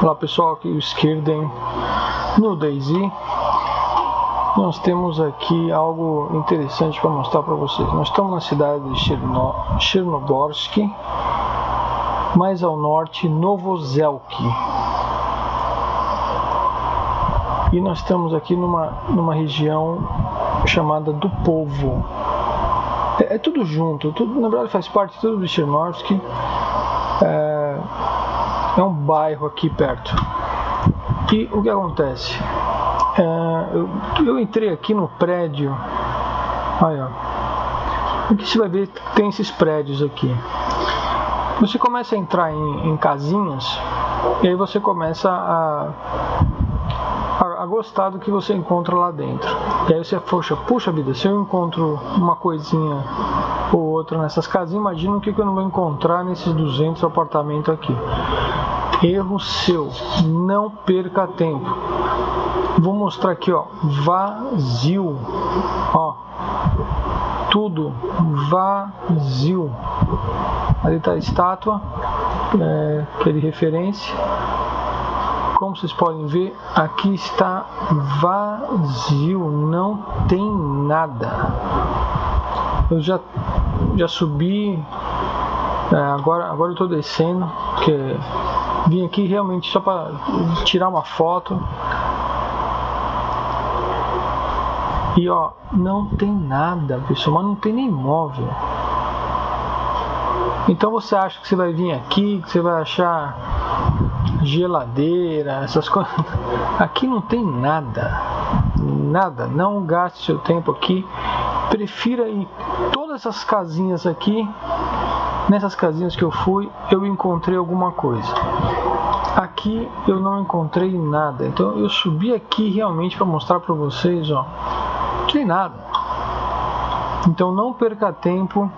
Olá pessoal, aqui o Skirden no DayZ. Nós temos aqui algo interessante para mostrar para vocês. Nós estamos na cidade de Chernogorsk, mais ao norte, Novoselky. E nós estamos aqui numa região chamada do Povo. É tudo junto, tudo, na verdade faz parte tudo de Chernogorsk. É um bairro aqui perto. E o que acontece? Eu entrei aqui no prédio. Aí, ó. Aqui você vai ver que tem esses prédios aqui. Você começa a entrar em casinhas e aí você começa a gostar do que você encontra lá dentro. E aí você puxa vida, se eu encontro uma coisinha ou outra nessas casinhas, imagina o que eu não vou encontrar nesses 200 apartamentos aqui. Erro seu, não perca tempo. Vou mostrar aqui, ó, vazio, ó, tudo vazio. Ali está a estátua, que é de referência. Como vocês podem ver, aqui está vazio, não tem nada. Eu já subi, agora eu estou descendo, porque vim aqui realmente só para tirar uma foto. E ó, não tem nada, pessoal, mas não tem nem móvel. Então você acha que você vai vir aqui, que você vai achar geladeira, essas coisas. Aqui não tem nada. Nada, não gaste seu tempo aqui. Prefira ir todas essas casinhas aqui. Nessas casinhas que eu fui, eu encontrei alguma coisa. Aqui eu não encontrei nada. Então eu subi aqui realmente para mostrar para vocês, ó, não tem nada. Então não perca tempo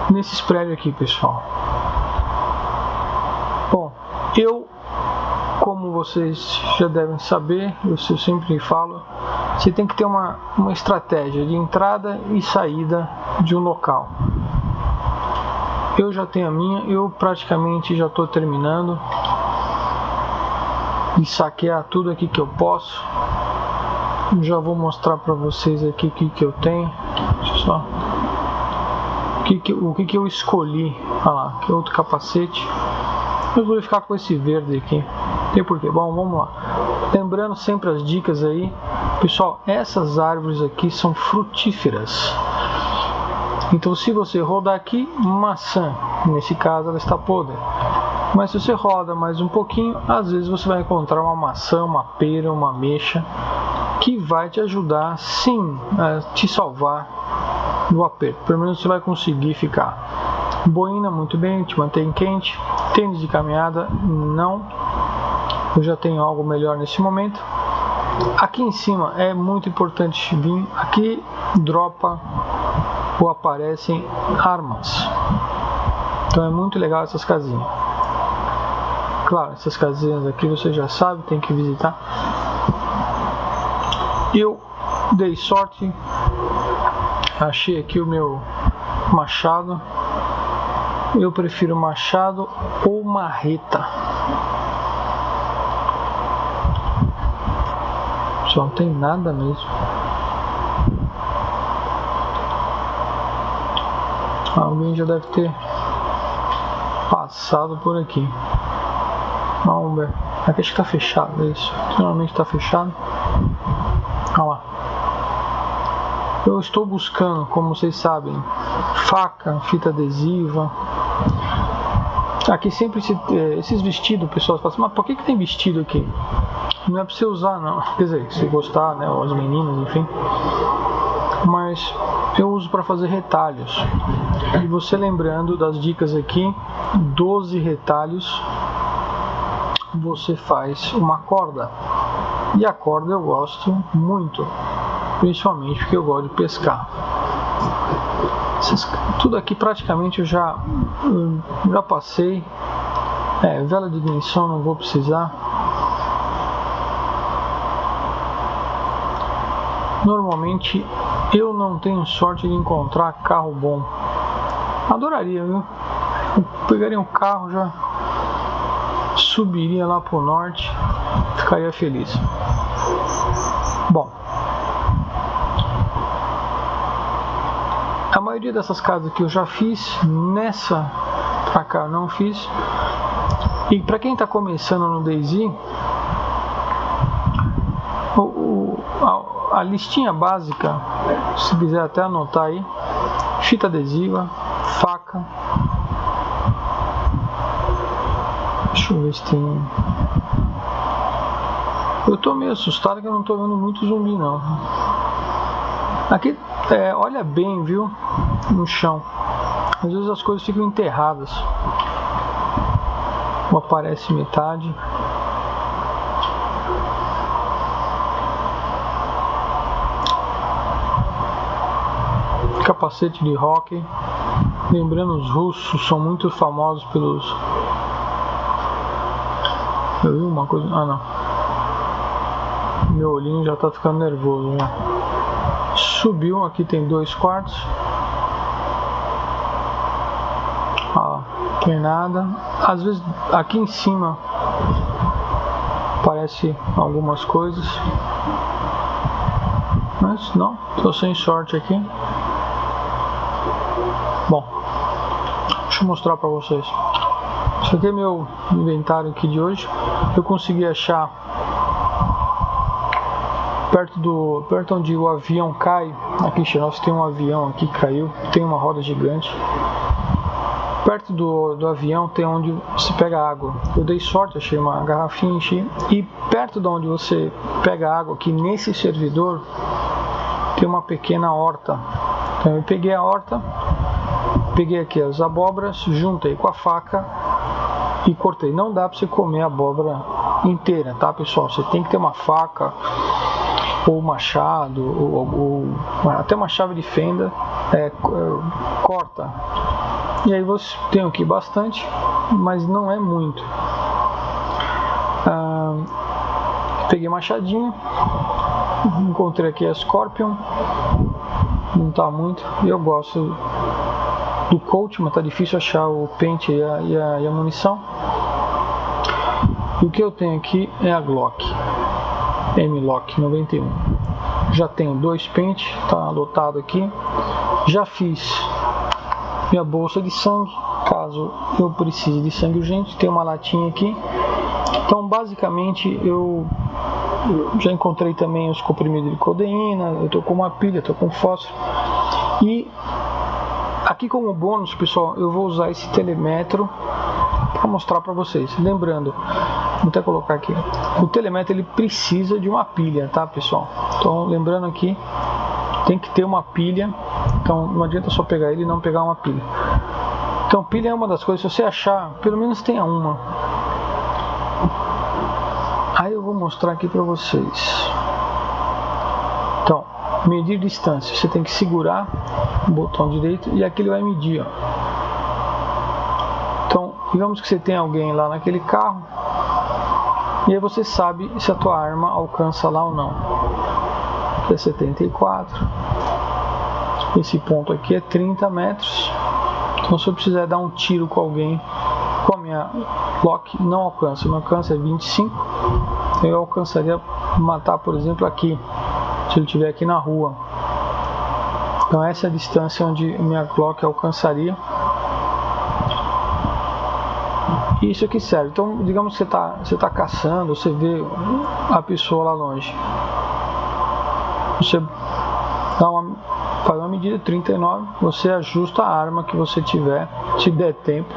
nesses prédios aqui, pessoal. Bom, como vocês já devem saber, eu sempre falo, você tem que ter uma estratégia de entrada e saída de um local. Eu já tenho a minha, eu praticamente já estou terminando de saquear tudo aqui que eu posso. Já vou mostrar para vocês aqui o que eu tenho. Deixa eu só. O que eu escolhi. Olha lá, que é outro capacete. Eu vou ficar com esse verde aqui. Tem porquê? Bom, vamos lá. Lembrando sempre as dicas aí. Pessoal, essas árvores aqui são frutíferas. Então se você rodar aqui, maçã. Nesse caso ela está podre. Mas se você roda mais um pouquinho, às vezes você vai encontrar uma maçã, uma pera, uma ameixa, que vai te ajudar sim a te salvar do aperto. Pelo menos você vai conseguir ficar. Boina, muito bem, te mantém quente. Tênis de caminhada, não. Eu já tenho algo melhor nesse momento. Aqui em cima é muito importante vir. Aqui dropa ou aparecem armas. Então é muito legal essas casinhas. Claro, essas casinhas aqui você já sabe, tem que visitar. Eu dei sorte. Achei aqui o meu machado. Eu prefiro machado ou marreta. Só não tem nada mesmo. Alguém já deve ter passado por aqui. Vamos ver. Aqui acho que está fechado, é isso. Normalmente está fechado. Olha lá. Eu estou buscando, como vocês sabem, faca, fita adesiva. Aqui sempre esses vestidos, o pessoal fala assim, mas por que tem vestido aqui? Não é para você usar, não. Quer dizer, se gostar, né, ou as meninas, enfim. Mas eu uso para fazer retalhos. E você lembrando das dicas aqui, 12 retalhos, você faz uma corda. E a corda eu gosto muito, principalmente porque eu gosto de pescar. Tudo aqui praticamente eu já passei. Vela de ignição não vou precisar. Normalmente eu não tenho sorte de encontrar carro bom. Adoraria, viu? Eu pegaria um carro já subiria lá pro norte, ficaria feliz. Bom, a maioria dessas casas aqui eu já fiz, nessa pra cá eu não fiz. E para quem está começando no DayZ, a listinha básica, se quiser até anotar aí: fita adesiva, faca. Deixa eu ver se tem. Eu tô meio assustado que eu não tô vendo muito zumbi não. Aqui, olha bem, viu, no chão. Às vezes as coisas ficam enterradas. Aparece metade. Capacete de hóquei. Lembrando, os russos são muito famosos pelos... Eu vi uma coisa... Ah, não. Meu olhinho já tá ficando nervoso, né? Subiu, aqui tem 2 quartos. Ah, tem nada. Às vezes aqui em cima aparece algumas coisas, mas não, tô sem sorte aqui. Bom, deixa eu mostrar para vocês. Isso aqui é meu inventário aqui de hoje. Eu consegui achar perto onde o avião cai. Aqui em Xerópolis tem um avião aqui que caiu, tem uma roda gigante. Perto do avião tem onde se pega água. Eu dei sorte, achei uma garrafinha, enchi. E perto de onde você pega água, aqui nesse servidor, tem uma pequena horta. Então eu peguei a horta, peguei aqui as abóboras, juntei com a faca e cortei. Não dá para você comer a abóbora inteira, tá, pessoal? Você tem que ter uma faca ou machado ou até uma chave de fenda, corta. E aí você tem aqui bastante, mas não é muito. Peguei machadinho, encontrei aqui a Scorpion, não tá muito. Eu gosto do Colt, mas tá difícil achar o pente e a munição. E o que eu tenho aqui é a Glock M-Lock 91. Já tenho 2 pentes, tá lotado aqui. Já fiz minha bolsa de sangue, caso eu precise de sangue urgente. Tem uma latinha aqui. Então basicamente eu já encontrei também os comprimidos de codeína. Eu tô com uma pilha, tô com fósforo. E aqui como bônus, pessoal, eu vou usar esse telemetro para mostrar para vocês. Lembrando, vou até colocar aqui, o telemetro ele precisa de uma pilha, tá, pessoal? Então lembrando aqui, tem que ter uma pilha. Então não adianta só pegar ele e não pegar uma pilha. Então pilha é uma das coisas, se você achar, pelo menos tenha uma. Aí eu vou mostrar aqui para vocês. Então, medir distância, você tem que segurar o botão direito e aqui ele vai medir, ó. Então, digamos que você tem alguém lá naquele carro e aí você sabe se a tua arma alcança lá ou não. Aqui é 74. Esse ponto aqui é 30 metros. Então se eu precisar dar um tiro com alguém com a minha Glock, não alcança. O meu alcance é 25. Eu alcançaria matar, por exemplo, aqui, se ele estiver aqui na rua. Então essa é a distância onde minha Glock alcançaria. E isso aqui serve. Então digamos que você tá caçando, você vê a pessoa lá longe. Você faz uma medida 39, você ajusta a arma que você tiver, se der tempo.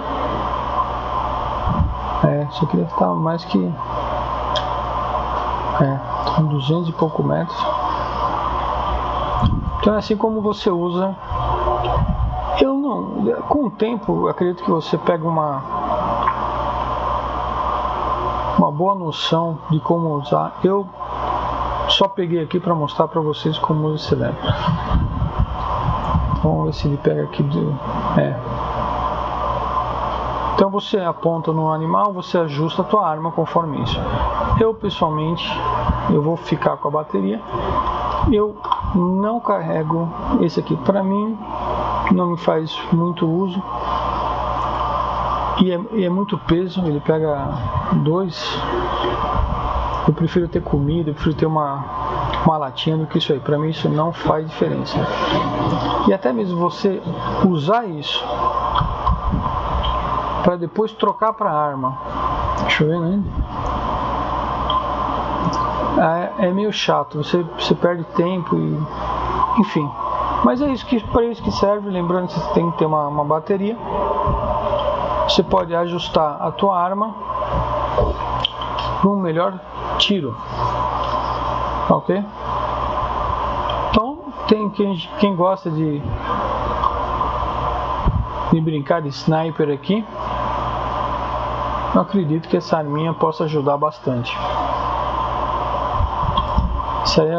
Isso aqui deve estar mais que 200 e pouco metros. Então é assim como você usa. Com o tempo, eu acredito que você pega uma boa noção de como usar. Eu só peguei aqui para mostrar para vocês como usa esse telemetro. Vamos ver se ele pega aqui Então você aponta no animal, você ajusta a tua arma conforme isso. Eu pessoalmente, eu vou ficar com a bateria. Eu não carrego esse aqui, para mim não me faz muito uso. E é muito peso, ele pega 2. Eu prefiro ter comida, eu prefiro ter uma latinha do que isso aí. Pra mim isso não faz diferença. E até mesmo você usar isso para depois trocar para arma. Deixa eu ver ainda. É meio chato, você perde tempo e enfim. Mas é isso para isso que serve. Lembrando que você tem que ter uma bateria. Você pode ajustar a tua arma para um melhor tiro, ok? Então tem quem gosta de brincar de sniper aqui. Eu acredito que essa arminha possa ajudar bastante. Isso aí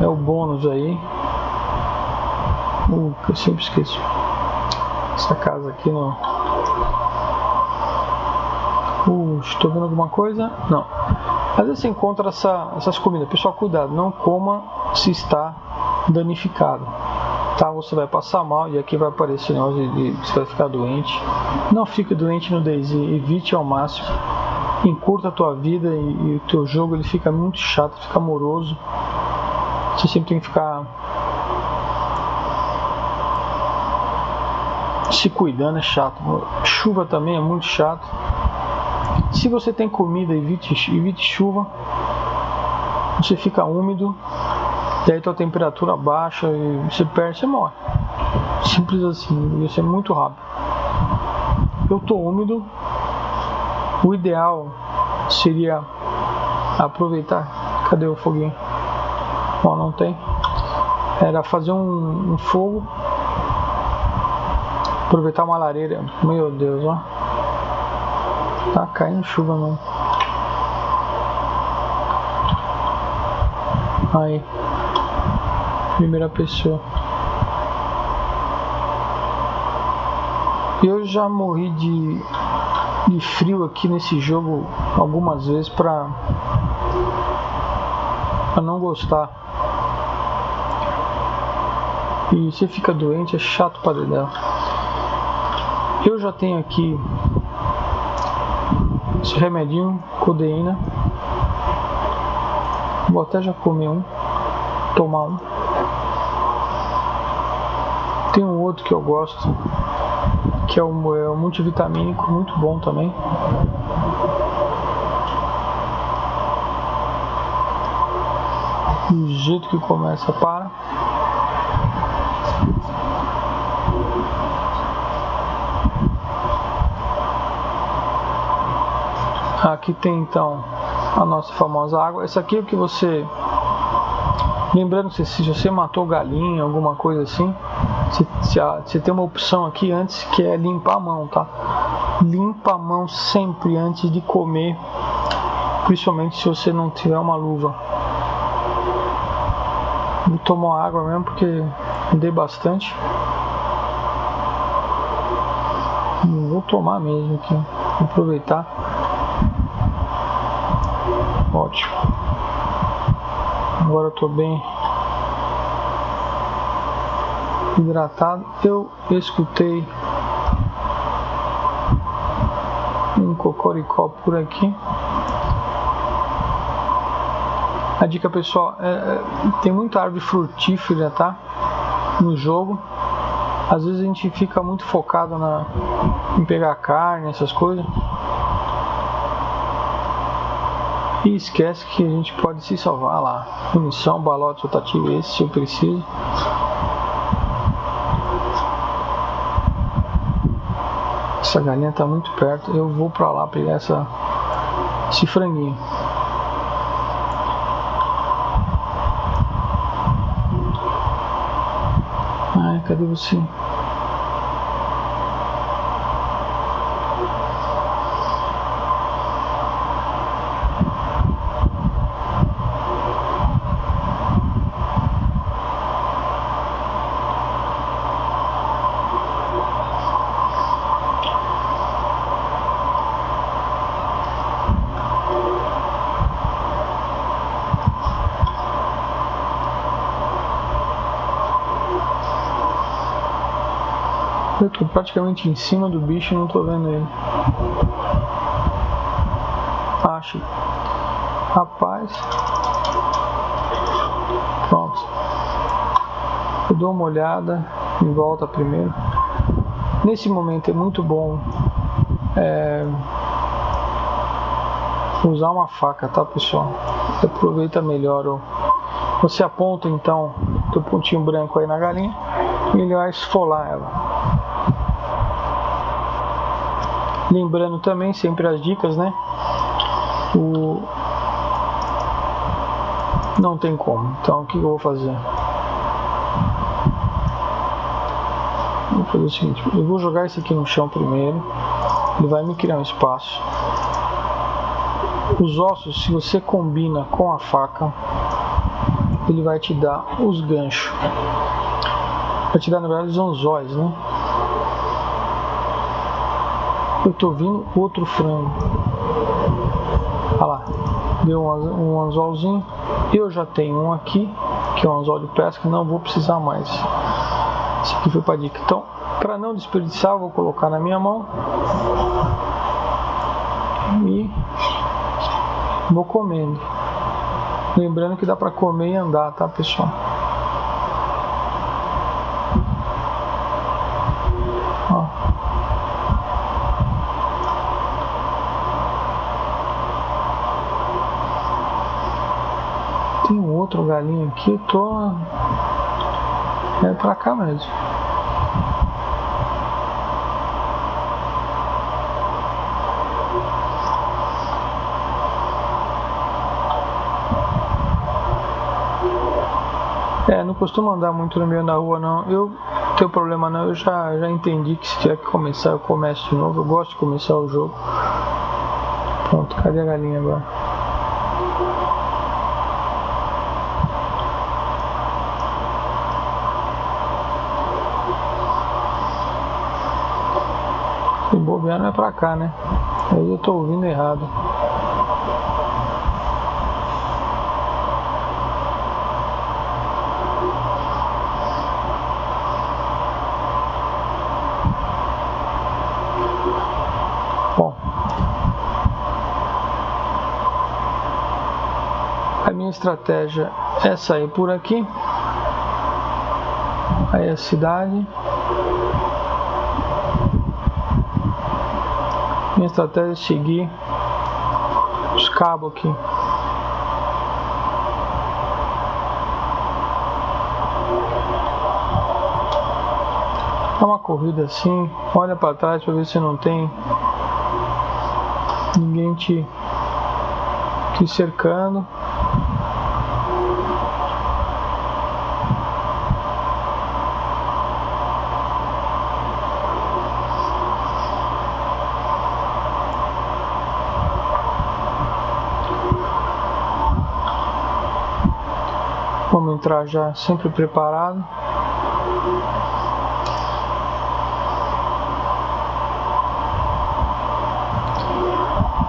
é o bônus aí. Eu sempre esqueço. Essa casa aqui no... estou vendo alguma coisa? Não. Às vezes você encontra essas comidas. Pessoal, cuidado, não coma se está danificado. Tá? Você vai passar mal e aqui vai aparecer negócio de você vai ficar doente. Não fique doente no DayZ, evite ao máximo. Encurta a tua vida e o teu jogo ele fica muito chato, fica moroso. Você sempre tem que ficar se cuidando, é chato. Chuva também é muito chato. Se você tem comida, evite chuva. Você fica úmido, e aí tua temperatura baixa e você perde, você morre. Simples assim, isso é muito rápido. Eu tô úmido. O ideal seria aproveitar. Cadê o foguinho? Ó, não tem. Era fazer um fogo. Aproveitar uma lareira. Meu Deus, ó. Tá caindo chuva não. Aí. Primeira pessoa. Eu já morri de frio aqui nesse jogo algumas vezes pra não gostar. E você fica doente, é chato pra dedéu. Eu já tenho aqui esse remedinho, codeína. Vou até já comer tomar um. Tem um outro que eu gosto, que é o multivitamínico, muito bom também. Do jeito que começa, para. Aqui tem então a nossa famosa água. Essa aqui é o que você... Lembrando que se você matou galinha, alguma coisa assim, você tem uma opção aqui antes que é limpar a mão, tá? Limpa a mão sempre antes de comer, principalmente se você não tiver uma luva. Vou tomar água mesmo porque dei bastante. Vou tomar mesmo aqui, vou aproveitar. Ótimo. Agora eu tô bem hidratado. Eu escutei um cocoricó por aqui. A dica, pessoal, tem muita árvore frutífera, tá? No jogo. Às vezes a gente fica muito focado em pegar carne, essas coisas. E esquece que a gente pode se salvar lá. Munição, balote rotativo, esse se eu preciso. Essa galinha tá muito perto. Eu vou pra lá pegar esse franguinho. Ai, cadê você? Eu tô praticamente em cima do bicho e não tô vendo ele. Acho. Rapaz. Pronto. Eu dou uma olhada em volta primeiro. Nesse momento é muito bom usar uma faca, tá, pessoal? Você aproveita melhor. Você aponta então o pontinho branco aí na galinha e ele vai esfolar ela. Lembrando também sempre as dicas, né? Não tem como. Então o que eu vou fazer? Vou fazer o seguinte, eu vou jogar esse aqui no chão primeiro. Ele vai me criar um espaço. Os ossos, se você combina com a faca, ele vai te dar os ganchos. Vai te dar, na verdade, os anzóis, né? Eu tô vendo outro frango. Olha lá, deu um anzolzinho. Eu já tenho um aqui, que é um anzol de pesca, não vou precisar mais. Esse aqui foi para dica. Então, para não desperdiçar, eu vou colocar na minha mão e vou comendo. Lembrando que dá para comer e andar, tá, pessoal? Ó. Tem um outro galinho aqui, é pra cá mesmo. Não costumo andar muito no meio da rua, não. Eu não tenho problema não, eu já entendi que se tiver que começar, eu começo de novo. Eu gosto de começar o jogo. Pronto, cadê a galinha agora? Se bobear não é pra cá, né? Aí eu tô ouvindo errado. Bom, a minha estratégia é sair por aqui. Aí a cidade. Minha estratégia é seguir os cabos aqui. Dá uma corrida assim, olha para trás para ver se não tem ninguém te cercando. Vamos entrar já sempre preparado.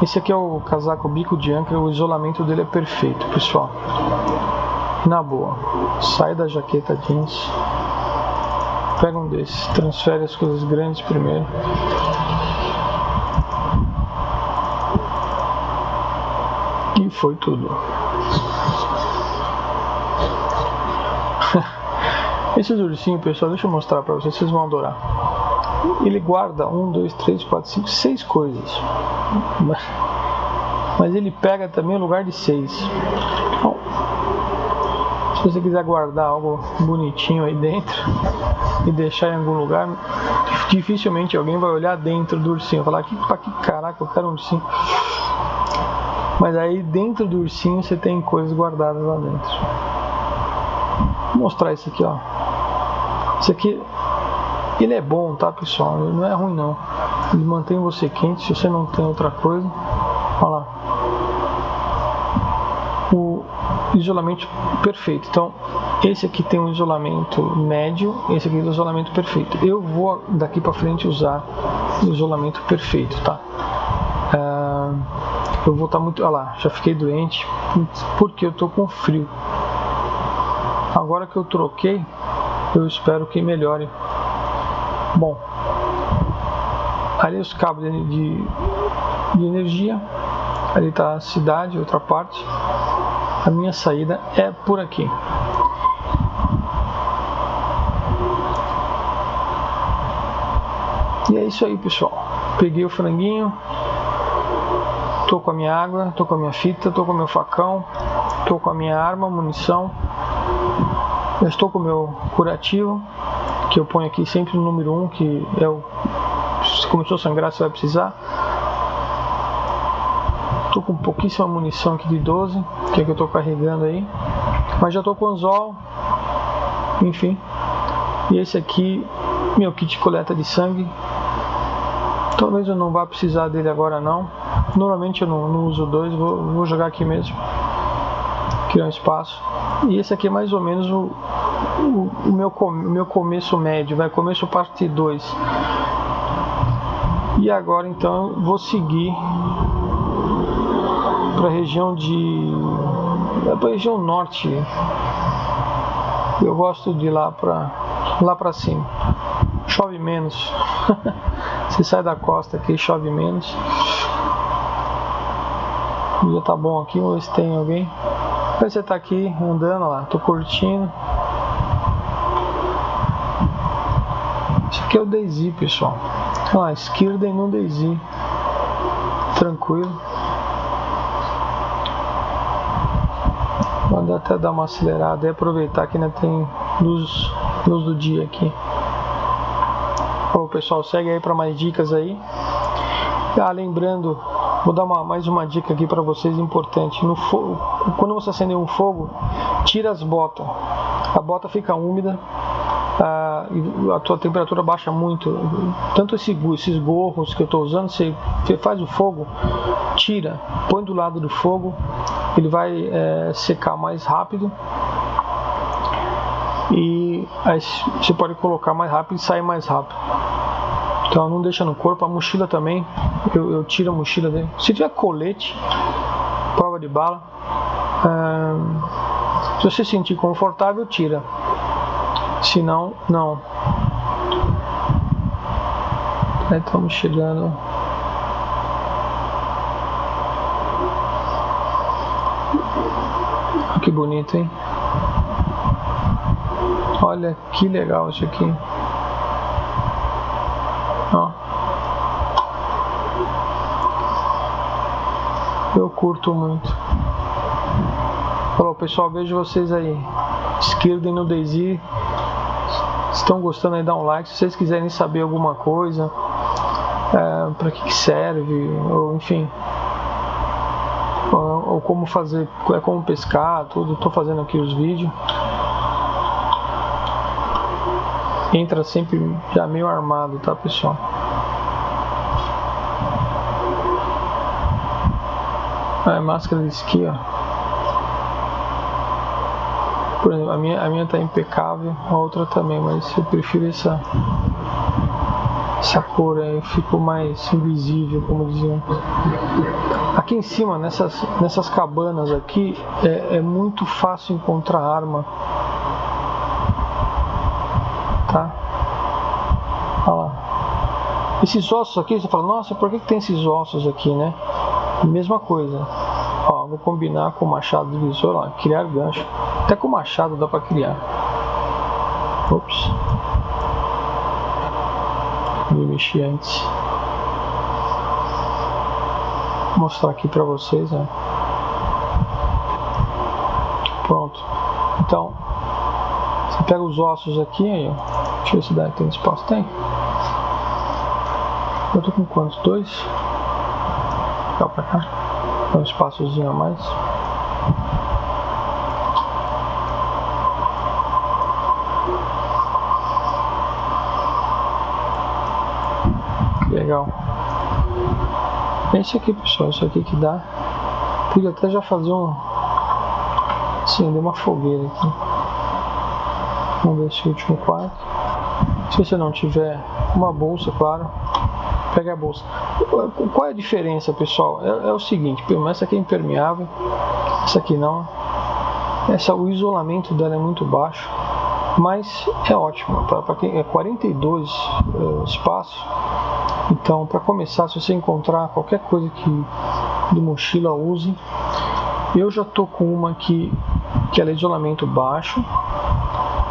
Esse aqui é o casaco bico de âncora, o isolamento dele é perfeito, pessoal. Na boa, sai da jaqueta jeans, pega um desses, transfere as coisas grandes primeiro. E foi tudo. Esses ursinhos, pessoal, deixa eu mostrar pra vocês, vocês vão adorar. Ele guarda 1, 2, 3, 4, 5, 6 coisas. Mas ele pega também o lugar de 6. Então, se você quiser guardar algo bonitinho aí dentro e deixar em algum lugar, dificilmente alguém vai olhar dentro do ursinho e falar, pra que caraca eu quero um ursinho. Mas aí dentro do ursinho você tem coisas guardadas lá dentro. Vou mostrar isso aqui, ó. Isso aqui, ele é bom, tá, pessoal? Ele não é ruim não. Ele mantém você quente se você não tem outra coisa. Olha lá. O isolamento perfeito. Então, esse aqui tem um isolamento médio, esse aqui é o isolamento perfeito. Eu vou daqui pra frente usar o isolamento perfeito, tá? Eu vou estar muito... Olha lá, já fiquei doente porque eu tô com frio. Agora que eu troquei, eu espero que melhore Bom, ali os cabos de energia, ali está a cidade, outra parte. A minha saída é por aqui. E é isso aí, pessoal. Peguei o franguinho, tô com a minha água, tô com a minha fita, tô com o meu facão, tô com a minha arma, munição. Eu estou com o meu curativo, que eu ponho aqui sempre no número 1, que é o... Se começou a sangrar, você vai precisar. Tô com pouquíssima munição aqui de 12, que é que eu tô carregando aí. Mas já tô com anzol, enfim. E esse aqui, meu kit de coleta de sangue. Talvez eu não vá precisar dele agora não. Normalmente eu não uso dois, vou jogar aqui mesmo. Criar um espaço. E esse aqui é mais ou menos o meu começo médio, vai começo parte 2. E agora então eu vou seguir para a região região norte. Eu gosto de ir lá para cima. Chove menos. Você sai da costa aqui, chove menos. Já tá bom aqui, vamos ver se tem alguém. Aí você tá aqui andando lá, tô curtindo. Isso aqui é o DayZ, pessoal. Olha lá, esquerda e no DayZ. Tranquilo. Vou até dar uma acelerada e aproveitar que ainda tem luz do dia aqui. Bom, pessoal, segue aí para mais dicas aí. Lembrando, vou dar mais uma dica aqui para vocês importante. No fogo, quando você acender um fogo, tira as botas. A bota fica úmida, a tua temperatura baixa muito. Tanto esses gorros que eu estou usando, você faz o fogo, tira, põe do lado do fogo, ele vai secar mais rápido. E aí você pode colocar mais rápido e sair mais rápido. Então não deixa no corpo. A mochila também, eu tiro a mochila dele. Se tiver colete, prova de bala, se você sentir confortável, tira. Se não, não. Aí estamos chegando. Que bonito, hein? Olha que legal isso aqui. Ó. Eu curto muito. Falou, pessoal, vejo vocês aí. Esquerda e no DayZ. Se estão gostando aí, dá um like. Se vocês quiserem saber alguma coisa, para que serve, ou enfim, ou como fazer, como pescar, tudo. Estou fazendo aqui os vídeos. Entra sempre já meio armado, tá, pessoal? Máscara de esqui, ó. Por exemplo, a minha tá impecável, a outra também, mas eu prefiro essa cor aí, ficou mais invisível, como diziam. Aqui em cima, nessas cabanas aqui, é muito fácil encontrar arma. Tá? Olha lá. Esses ossos aqui, você fala, nossa, por que tem esses ossos aqui, né? Mesma coisa. Ó, vou combinar com o machado divisor lá, criar gancho. Até com o machado dá pra criar. Ops. Me mexi antes. Vou mostrar aqui pra vocês, ó. Pronto. Então, você pega os ossos aqui, aí, ó. Deixa eu ver se tem espaço. Tem. Eu tô com quantos? 2? Cá pra cá. Tem um espaçozinho a mais. Que legal. Esse aqui, pessoal. Isso aqui que dá. Pude até já fazer acender uma fogueira aqui. Vamos ver esse último quarto. Se você não tiver uma bolsa, claro, pega a bolsa. Qual é a diferença, pessoal? É o seguinte, essa aqui é impermeável, essa aqui não. O isolamento dela é muito baixo. mas é ótimo, para quem é 42 espaço. Então, para começar, se você encontrar qualquer coisa que de mochila, use. Eu já tô com uma aqui que ela é de isolamento baixo,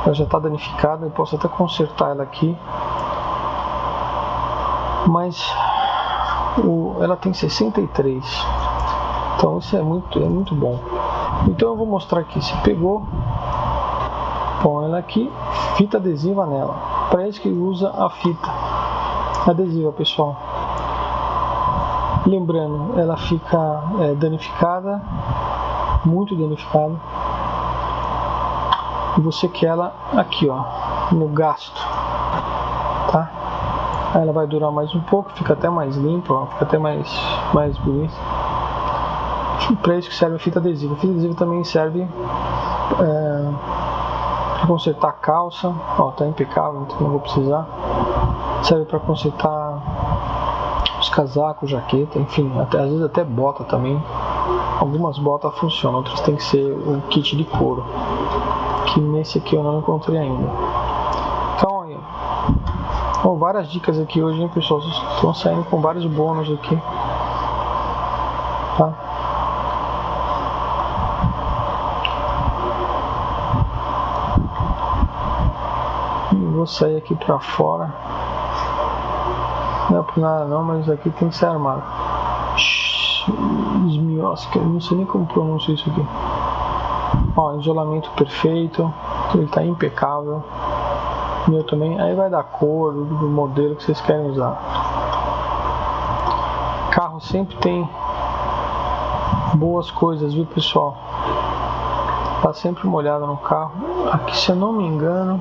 ela já está danificada, eu posso até consertar ela aqui, mas ela tem 63, então isso é muito bom. Então eu vou mostrar aqui, se pegou, põe ela aqui, fita adesiva nela, para isso que usa a fita adesiva, pessoal. Lembrando, ela fica danificada, muito danificada, e você quer ela aqui, ó, no gasto, tá? Aí ela vai durar mais um pouco, fica até mais limpa, ó, fica até mais bonita. Para isso que serve a fita adesiva. A fita adesiva também serve para consertar a calça, ó, tá impecável, então não vou precisar. Serve para consertar os casacos, jaqueta, enfim, às vezes até bota também. Algumas botas funcionam, outras tem que ser um kit de couro, que nesse aqui eu não encontrei ainda. Então, aí, várias dicas aqui hoje, hein, pessoal? Vocês estão saindo com vários bônus aqui, tá? Vou sair aqui pra fora. Não é por nada não, mas aqui tem que ser armado. Zmioska, não sei nem como pronuncia isso aqui. Ó, isolamento perfeito, ele tá impecável. O meu também, aí vai dar cor, do modelo que vocês querem usar. Carro sempre tem boas coisas, viu, pessoal? Tá sempre uma olhada no carro. Aqui, se eu não me engano,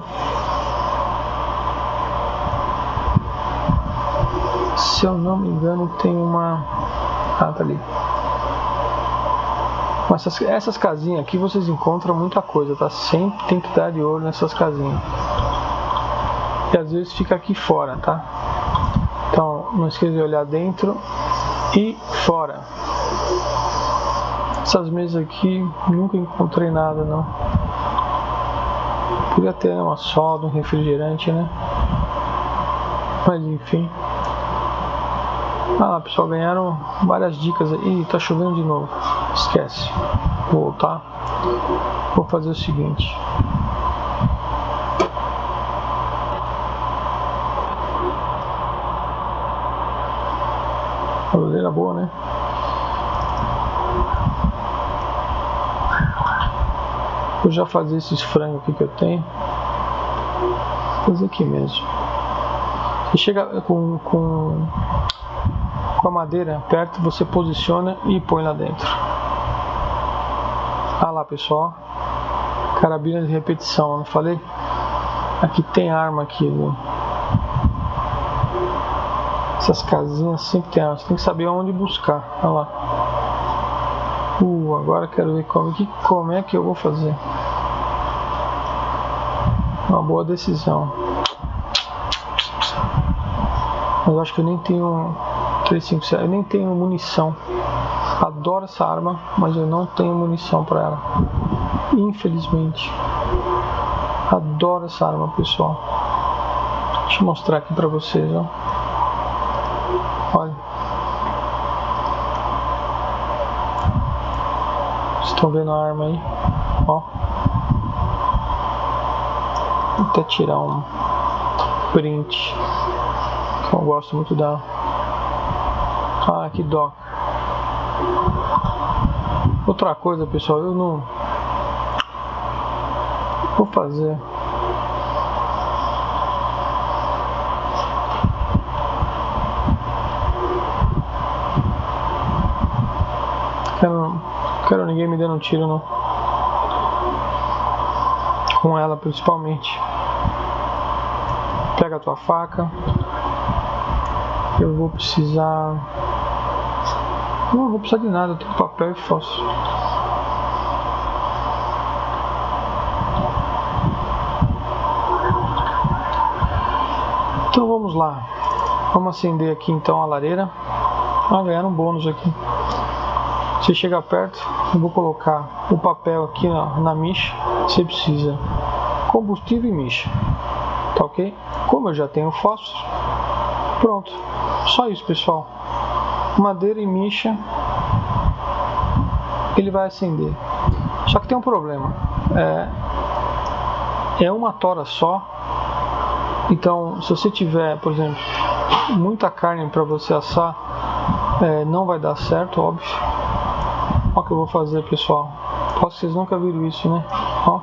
tem uma... Ah, tá ali. Mas essas casinhas aqui vocês encontram muita coisa, tá? Sempre tem que dar de olho nessas casinhas. E às vezes fica aqui fora, tá? Então, não esqueça de olhar dentro e fora. Essas mesas aqui, nunca encontrei nada, não. Podia ter uma solda, um refrigerante, né? Mas enfim. Ah, pessoal, ganharam várias dicas aí. Ih, tá chovendo de novo. Esquece. Vou voltar. Vou fazer o seguinte. A luzeira boa, né? Vou já fazer esses frangos aqui que eu tenho. Vou fazer aqui mesmo. Você chega com a madeira perto, você posiciona e põe lá dentro. Ah lá, pessoal, carabina de repetição, não falei? Aqui tem arma aqui, viu? Essas casinhas sempre tem arma, você tem que saber onde buscar. Olha lá. Agora quero ver como é que eu vou fazer. Uma boa decisão. Mas eu acho que eu nem tenho 357, eu nem tenho munição. Adoro essa arma, mas eu não tenho munição para ela. Infelizmente. Adoro essa arma, pessoal. Deixa eu mostrar aqui para vocês, ó. Olha. Vocês estão vendo a arma aí? Ó. Vou até tirar um print. Que eu gosto muito dela. Ah, que dó. Outra coisa, pessoal, eu não vou fazer. Quero ninguém me dando um tiro, não. Com ela, principalmente. Pega a tua faca. Eu vou precisar... Não vou precisar de nada, eu tenho papel e fósforo. Então vamos lá. Vamos acender aqui então a lareira. Ganhar um bônus aqui. Se chegar perto, eu vou colocar o papel aqui na micha. Você precisa combustível e micha, tá ok? Como eu já tenho fósforo, pronto, só isso, pessoal. Madeira e micha, ele vai acender. Só que tem um problema, é uma tora só. Então, se você tiver, por exemplo, muita carne para você assar, não vai dar certo, óbvio. Olha o que eu vou fazer, pessoal. Posso que vocês nunca viram isso, né? Ó.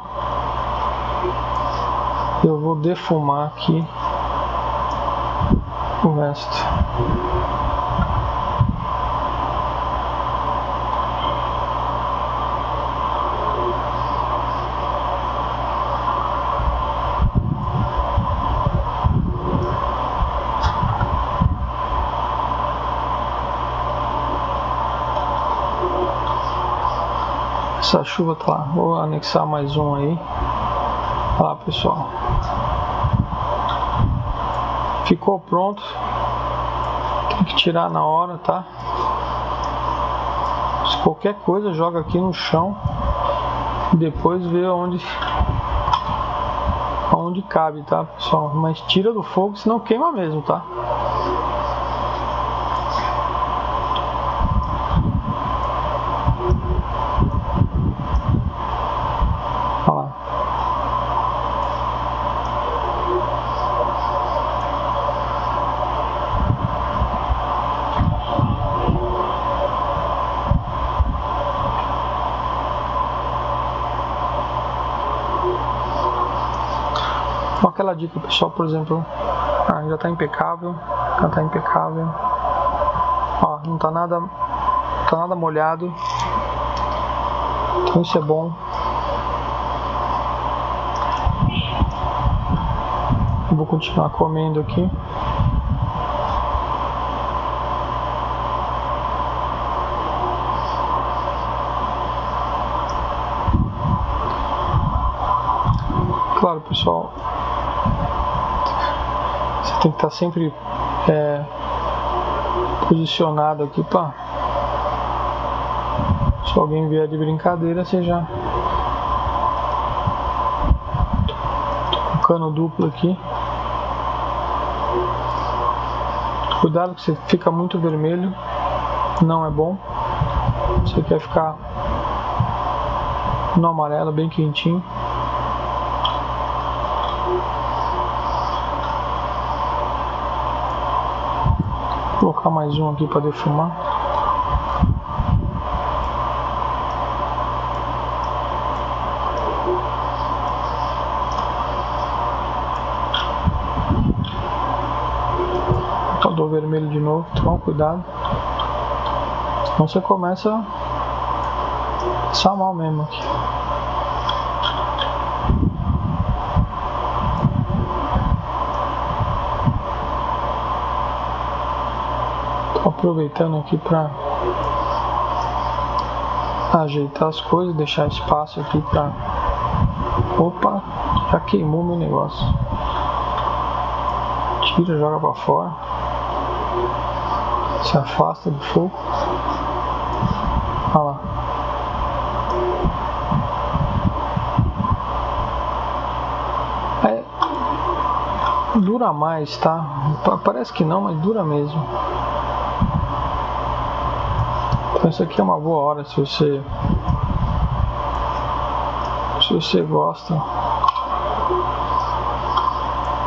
Eu vou defumar aqui o resto. Essa chuva tá lá. Vou anexar mais um aí. Olha lá, pessoal. Ficou pronto. Tem que tirar na hora, tá? Se qualquer coisa, joga aqui no chão. E depois vê onde cabe, tá, pessoal? Mas tira do fogo, senão queima mesmo, tá? Olha lá. Aquela dica, pessoal, por exemplo, já tá impecável, ó, não tá nada molhado, então isso é bom. Eu vou continuar comendo aqui. Claro, pessoal, você tem que estar sempre posicionado aqui para, se alguém vier de brincadeira, você já tô com cano duplo aqui. Cuidado que você fica muito vermelho, não é bom. Você quer ficar no amarelo, bem quentinho. Vou colocar mais um aqui para defumar. Do vermelho de novo, toma cuidado, senão você começa a passar mal mesmo aqui. Tô aproveitando aqui para ajeitar as coisas, deixar espaço aqui para... Opa, já queimou meu negócio. Tira, joga para fora. Se afasta do fogo. Olha lá. Dura mais, tá? Parece que não, mas dura mesmo. Então isso aqui é uma boa hora se você gosta.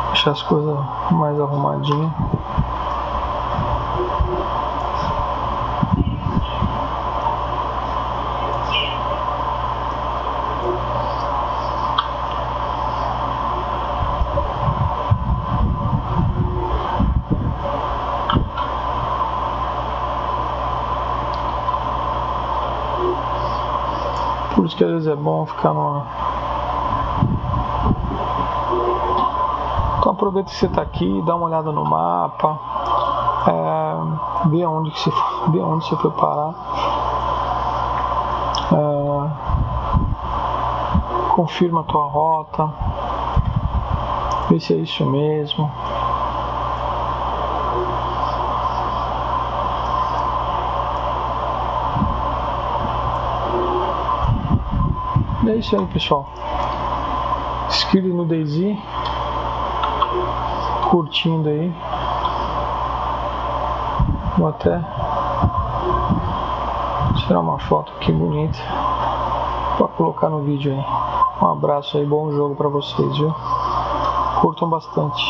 Deixar as coisas mais arrumadinhas. Por isso que às vezes é bom ficar numa... Então aproveita que você está aqui, dá uma olhada no mapa, vê onde você foi parar, confirma a tua rota, vê se é isso mesmo. É isso aí, pessoal. inscrito no DayZ, curtindo aí. Vou até tirar uma foto aqui bonita para colocar no vídeo aí. Um abraço aí, bom jogo para vocês, viu? Curtam bastante.